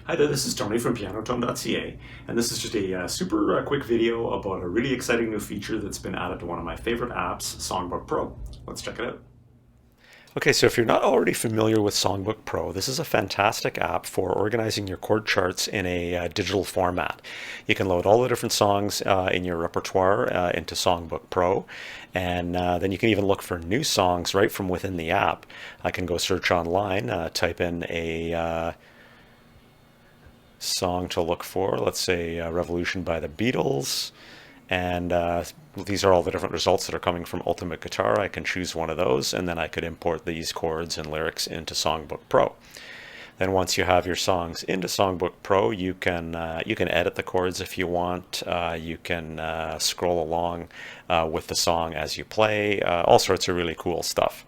Hi there, this is Tony from pianotone.ca, and this is just a super quick video about a really exciting new feature that's been added to one of my favorite apps, Songbook Pro. Let's check it out. Okay, so if you're not already familiar with Songbook Pro, this is a fantastic app for organizing your chord charts in a digital format. You can load all the different songs in your repertoire into Songbook Pro, and then you can even look for new songs right from within the app. I can go search online, type in a song to look for, let's say Revolution by the Beatles, and these are all the different results that are coming from Ultimate Guitar. I can choose one of those, and then I could import these chords and lyrics into Songbook Pro. Then once you have your songs into Songbook Pro, you can edit the chords if you want. You can scroll along with the song as you play, all sorts of really cool stuff.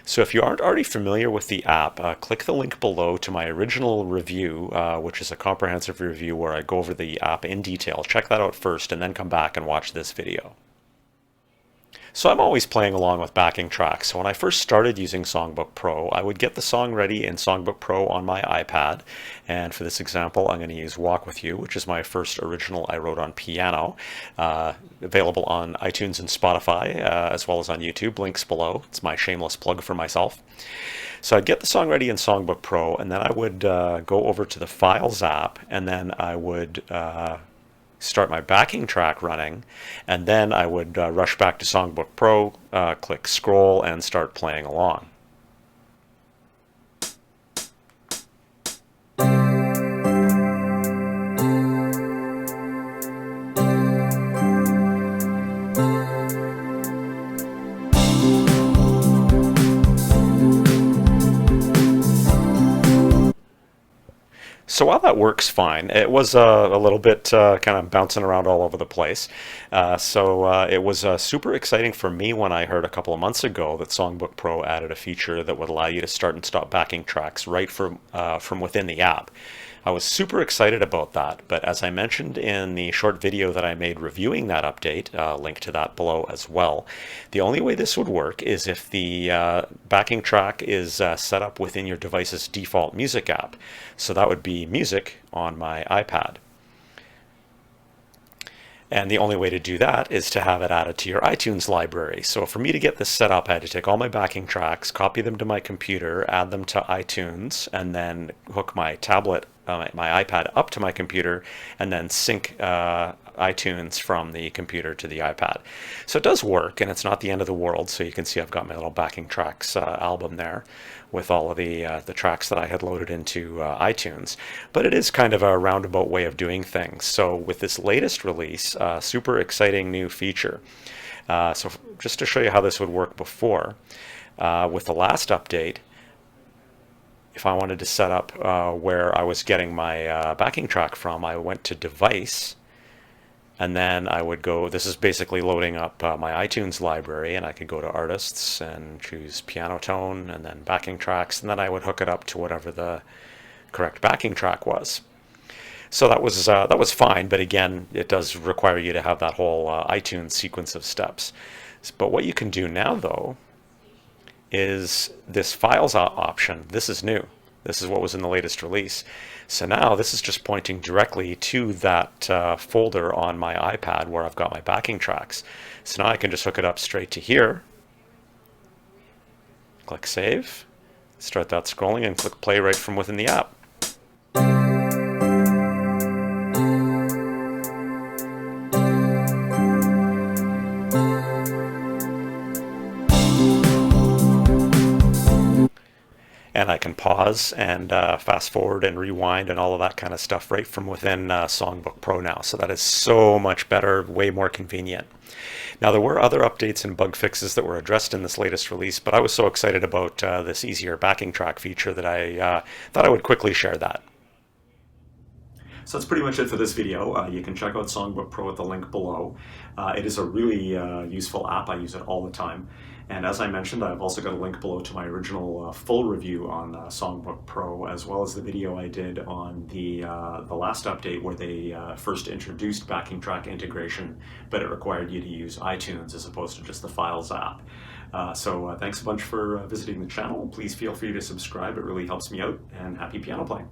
So if you aren't already familiar with the app, click the link below to my original review, which is a comprehensive review where I go over the app in detail. Check that out first and then come back and watch this video. So I'm always playing along with backing tracks. So when I first started using Songbook Pro, I would get the song ready in Songbook Pro on my iPad. And for this example, I'm going to use Walk With You, which is my first original I wrote on piano, available on iTunes and Spotify, as well as on YouTube. Links below. It's my shameless plug for myself. So I'd get the song ready in Songbook Pro, and then I would go over to the Files app, and then I would start my backing track running, and then I would rush back to Songbook Pro, click scroll, and start playing along. So while that works fine, it was a little bit kind of bouncing around all over the place. It was super exciting for me when I heard a couple of months ago that Songbook Pro added a feature that would allow you to start and stop backing tracks right from within the app. I was super excited about that, but as I mentioned in the short video that I made reviewing that update, link to that below as well, the only way this would work is if the backing track is set up within your device's default music app. So that would be Music on my iPad. And the only way to do that is to have it added to your iTunes library. So for me to get this set up, I had to take all my backing tracks, copy them to my computer, add them to iTunes, and then hook my tablet, my iPad up to my computer, and then sync iTunes from the computer to the iPad. So it does work, and it's not the end of the world. So you can see I've got my little backing tracks album there with all of the tracks that I had loaded into iTunes. But it is kind of a roundabout way of doing things. So with this latest release, super exciting new feature. So just to show you how this would work before, with the last update, if I wanted to set up where I was getting my backing track from, I went to Device, and then I would go, this is basically loading up my iTunes library, and I could go to Artists and choose Piano Tone and then Backing Tracks, and then I would hook it up to whatever the correct backing track was. So that was fine, but again, it does require you to have that whole iTunes sequence of steps. But what you can do now, though, is this Files option. This is new. This is what was in the latest release. So now this is just pointing directly to that folder on my iPad where I've got my backing tracks. So now I can just hook it up straight to here. Click Save, start that scrolling, and click Play right from within the app. And I can pause and fast forward and rewind and all of that kind of stuff right from within Songbook Pro now. So that is so much better, way more convenient. Now there were other updates and bug fixes that were addressed in this latest release, but I was so excited about this easier backing track feature that I thought I would quickly share that. So that's pretty much it for this video. You can check out Songbook Pro at the link below. It is a really useful app. I use it all the time. And as I mentioned, I've also got a link below to my original full review on Songbook Pro, as well as the video I did on the last update where they first introduced backing track integration, but it required you to use iTunes as opposed to just the Files app. So thanks a bunch for visiting the channel. Please feel free to subscribe. It really helps me out, and happy piano playing.